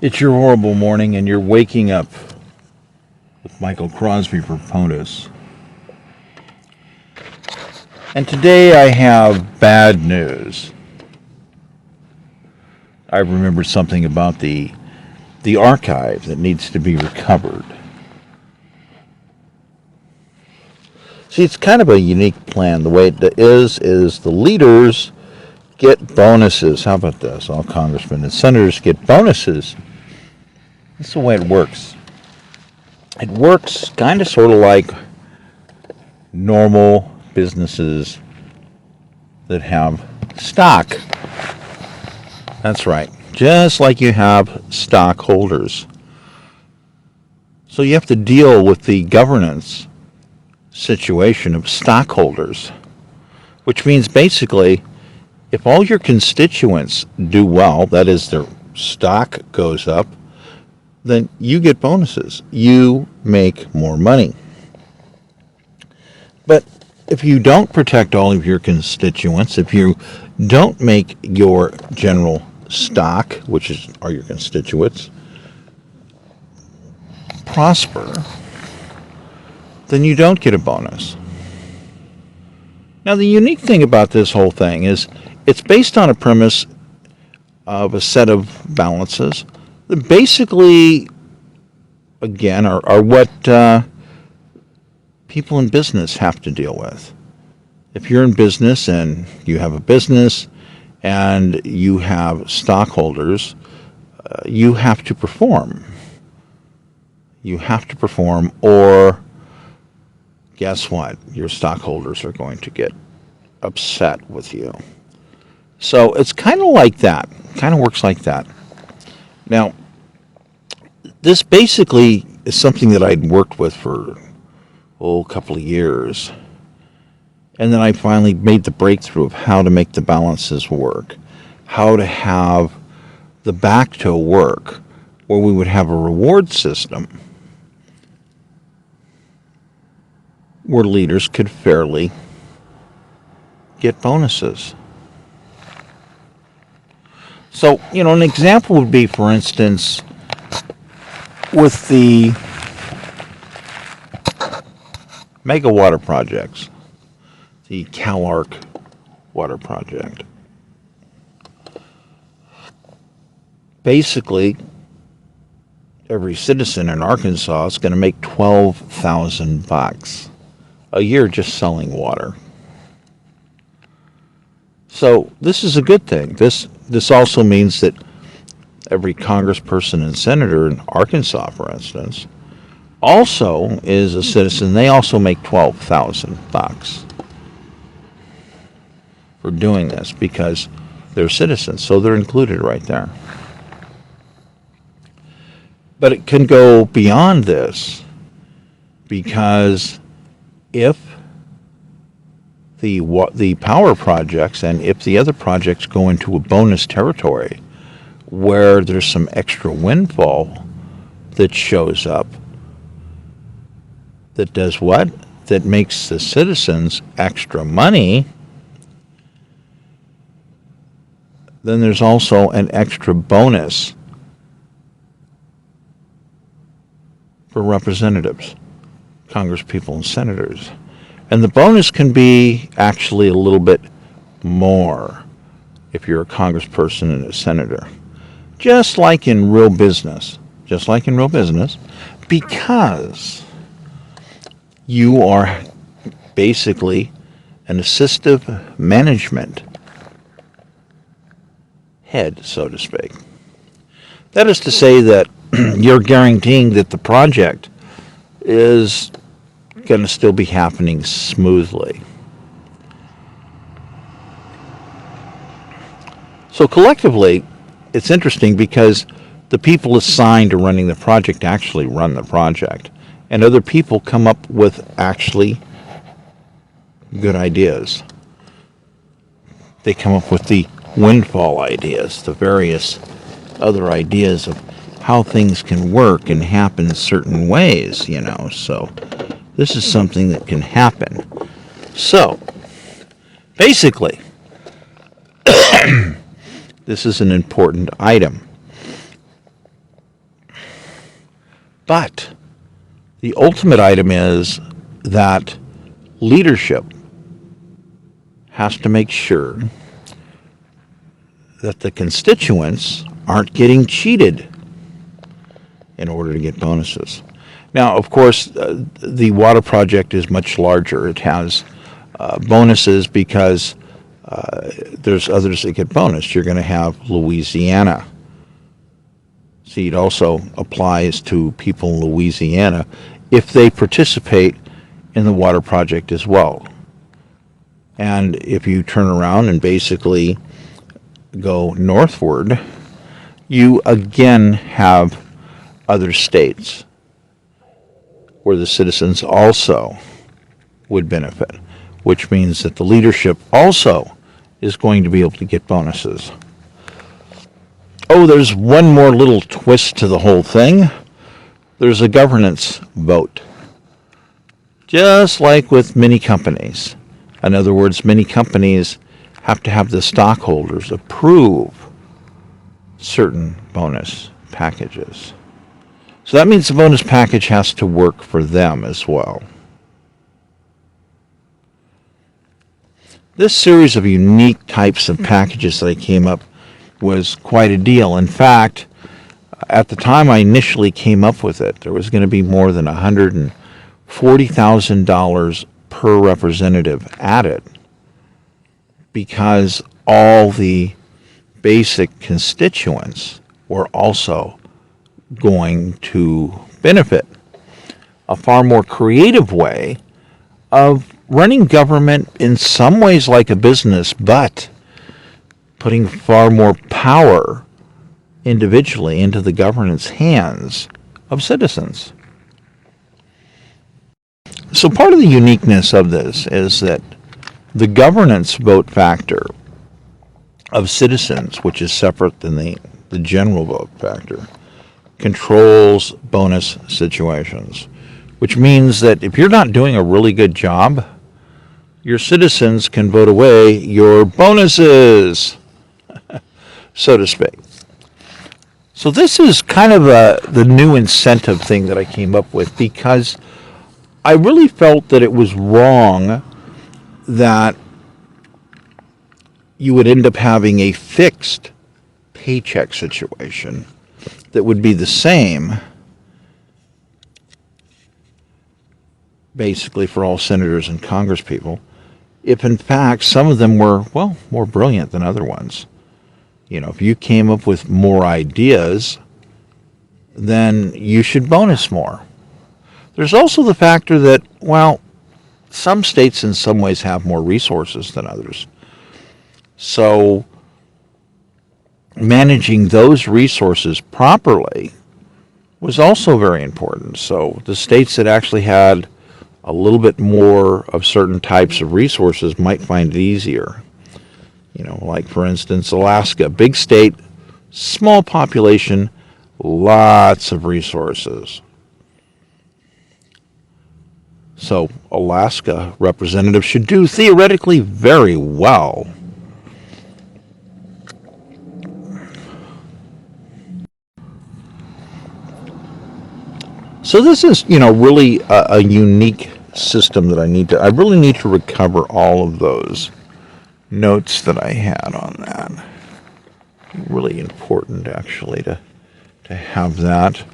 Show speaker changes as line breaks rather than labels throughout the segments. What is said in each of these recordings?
It's your horrible morning and you're waking up with Michael Crosby for POTUS. And today I have bad news. I remembered something about the archive that needs to be recovered. See, it's kind of a unique plan. The way it is the leaders get bonuses. How about this? All congressmen and senators get bonuses. That's the way it works. It works kind of sort of like normal businesses that have stock. That's right. Just like you have stockholders. So you have to deal with the governance situation of stockholders, which means basically if all your constituents do well, that is their stock goes up, then you get bonuses. You make more money. But if you don't protect all of your constituents, if you don't make your general stock, which are your constituents, prosper, then you don't get a bonus. Now, the unique thing about this whole thing is it's based on a premise of a set of balances that basically, again, are what people in business have to deal with. If you're in business and you have a business and you have stockholders, you have to perform. You have to perform, or guess what? Your stockholders are going to get upset with you. So it's kind of like that. Kind of works like that. Now, this basically is something that I'd worked with for a couple of years. And then I finally made the breakthrough of how to make the balances work, how to have the back to work, where we would have a reward system where leaders could fairly get bonuses. So, an example would be, for instance, with the mega water projects, the CalArc water project. Basically, every citizen in Arkansas is going to make $12,000 a year just selling water. So this is a good thing. This also means that every congressperson and senator in Arkansas, for instance, also is a citizen. They also make $12,000 for doing this because they're citizens, so they're included right there. But it can go beyond this, because if the power projects and if the other projects go into a bonus territory where there's some extra windfall that shows up, that does what? That makes the citizens extra money, then there's also an extra bonus for representatives, congresspeople, and senators. And the bonus can be actually a little bit more if you're a congressperson and a senator. Just like in real business. Because you are basically an assistive management head, so to speak. That is to say that you're guaranteeing that the project is going to still be happening smoothly. So collectively, it's interesting because the people assigned to running the project actually run the project, and other people come up with actually good ideas. They come up with the windfall ideas, the various other ideas of how things can work and happen certain ways, so this is something that can happen. So, basically, this is an important item. But the ultimate item is that leadership has to make sure that the constituents aren't getting cheated in order to get bonuses. Now, of course, the water project is much larger. It has bonuses because there's others that get bonus. You're going to have Louisiana. See, it also applies to people in Louisiana if they participate in the water project as well. And if you turn around and basically go northward, you again have other states where the citizens also would benefit, which means that the leadership also is going to be able to get bonuses. Oh, there's one more little twist to the whole thing. There's a governance vote. Just like with many companies. In other words, many companies have to have the stockholders approve certain bonus packages. So that means the bonus package has to work for them as well. This series of unique types of packages that I came up was quite a deal. In fact, at the time I initially came up with it, there was going to be more than $140,000 per representative added because all the basic constituents were also going to benefit. A far more creative way of running government, in some ways like a business, but putting far more power individually into the governance hands of citizens. So part of the uniqueness of this is that the governance vote factor of citizens, which is separate than the general vote factor, controls bonus situations, which means that if you're not doing a really good job, your citizens can vote away your bonuses, so to speak. So this is kind of the new incentive thing that I came up with because I really felt that it was wrong that you would end up having a fixed paycheck situation that would be the same basically for all senators and congresspeople if in fact some of them were, well, more brilliant than other ones. You know, if you came up with more ideas, then you should bonus more. There's also the factor that, well, some states in some ways have more resources than others. So managing those resources properly was also very important. So the states that actually had a little bit more of certain types of resources might find it easier. You know, like for instance, Alaska, big state, small population, lots of resources. So Alaska representatives should do theoretically very well. So this is, really a unique system that I really need to recover all of those notes that I had on that. Really important, actually, to have that.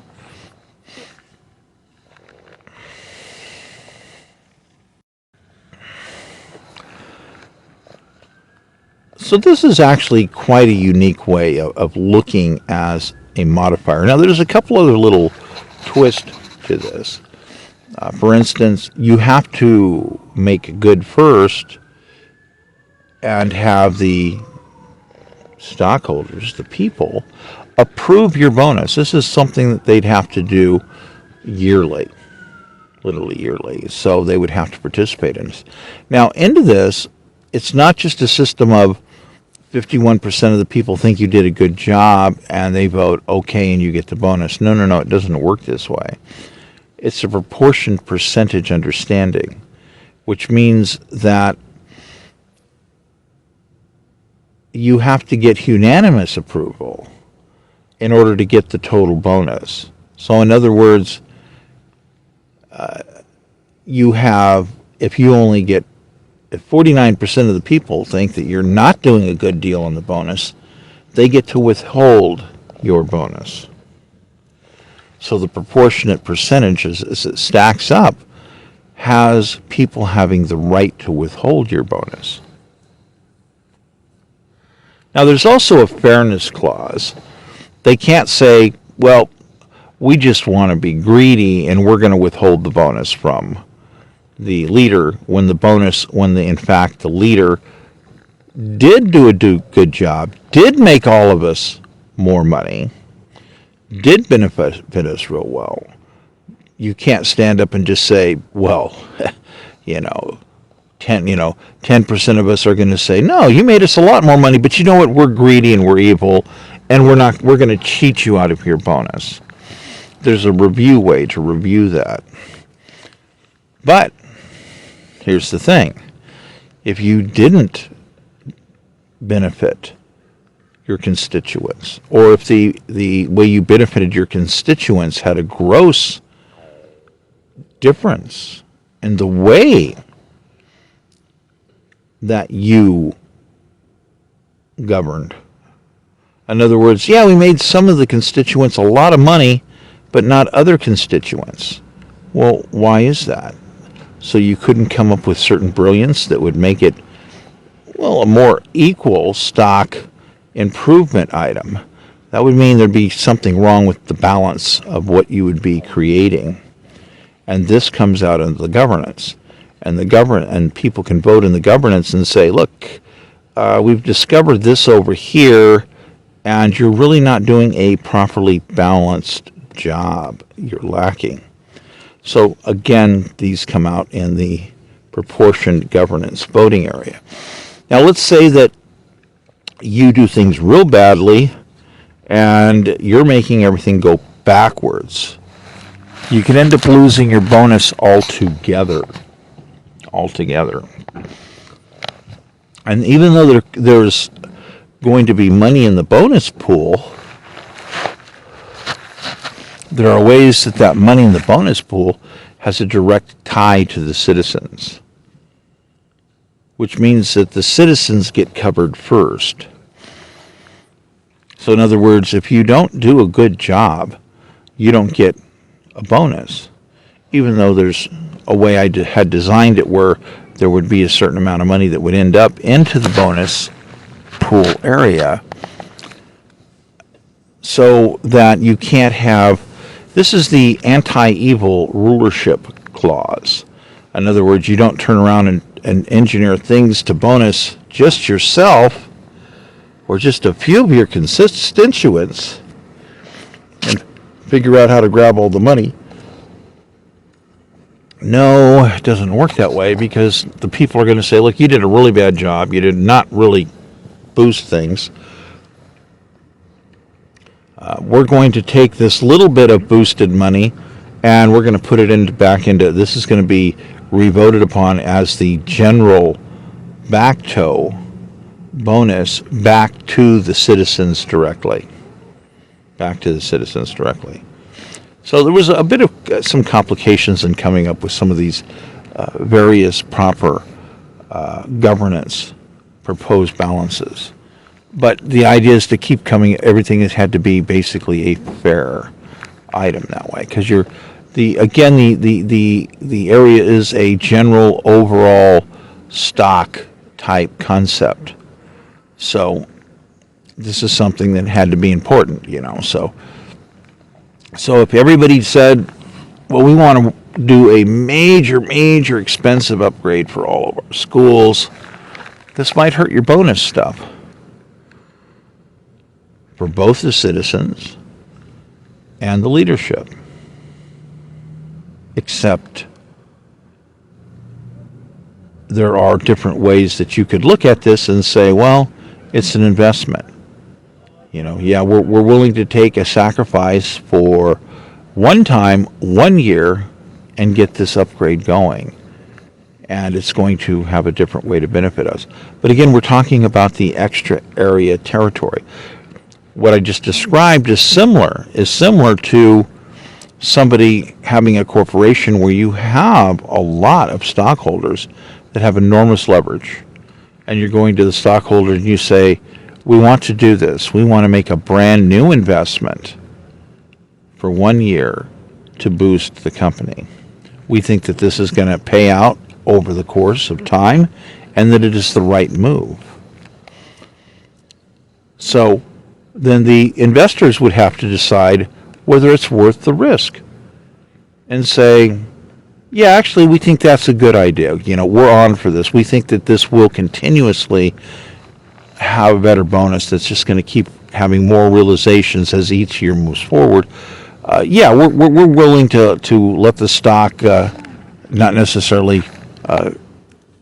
So this is actually quite a unique way of looking as a modifier. Now, there's a couple other little twists to this. For instance, you have to make good first and have the stockholders, the people, approve your bonus. This is something that they'd have to do yearly, literally yearly. So they would have to participate in this. Now, into this, it's not just a system of 51% of the people think you did a good job and they vote okay and you get the bonus. No, it doesn't work this way. It's a proportioned percentage understanding, which means that you have to get unanimous approval in order to get the total bonus. So in other words, you have, if you only get, if 49% of the people think that you're not doing a good deal on the bonus, they get to withhold your bonus. So the proportionate percentage, as it stacks up, has people having the right to withhold your bonus. Now, there's also a fairness clause. They can't say, well, we just want to be greedy and we're going to withhold the bonus from the leader when in fact the leader did do a good job, did make all of us more money, did benefit us real well. You can't stand up and just say, well, 10% of us are going to say, no, you made us a lot more money, but you know what? We're greedy and we're evil, and we're going to cheat you out of your bonus. There's a way to review that. But here's the thing. If you didn't benefit your constituents, or if the way you benefited your constituents had a gross difference in the way that you governed. In other words, yeah, we made some of the constituents a lot of money, but not other constituents. Well, why is that? So you couldn't come up with certain brilliance that would make it, well, a more equal stock improvement item. That would mean there'd be something wrong with the balance of what you would be creating. And this comes out of the governance. And people can vote in the governance and say, look, we've discovered this over here, and you're really not doing a properly balanced job. You're lacking. So again, these come out in the proportioned governance voting area. Now let's say that you do things real badly and you're making everything go backwards. You can end up losing your bonus altogether. And even though there's going to be money in the bonus pool, there are ways that money in the bonus pool has a direct tie to the citizens, which means that the citizens get covered first. So in other words, if you don't do a good job, you don't get a bonus, even though there's a way I had designed it where there would be a certain amount of money that would end up into the bonus pool area, so that you can't have, this is the anti-evil rulership clause. In other words, you don't turn around and engineer things to bonus just yourself or just a few of your constituents and figure out how to grab all the money. No, it doesn't work that way, because the people are going to say, look, you did a really bad job. You did not really boost things. We're going to take this little bit of boosted money and we're going to put it back into, this is going to be revoted upon as the general back-toe bonus back to the citizens directly. So there was a bit of some complications in coming up with some of these various proper governance proposed balances. But the idea is to keep coming, everything has had to be basically a fair item that way. Because the area is a general overall stock type concept. So this is something that had to be important, So if everybody said, well, we want to do a major expensive upgrade for all of our schools, this might hurt your bonus stuff for both the citizens and the leadership. Except there are different ways that you could look at this and say, well, it's an investment. We're willing to take a sacrifice for one time, 1 year, and get this upgrade going. And it's going to have a different way to benefit us. But again, we're talking about the extra area territory. What I just described is similar to somebody having a corporation where you have a lot of stockholders that have enormous leverage, and you're going to the stockholder and you say, we want to do this. We want to make a brand new investment for 1 year to boost the company. We think that this is going to pay out over the course of time and that it is the right move. So then the investors would have to decide whether it's worth the risk and say, yeah, actually, we think that's a good idea. We're on for this. We think that this will continuously have a better bonus that's just going to keep having more realizations as each year moves forward. We're willing to let the stock not necessarily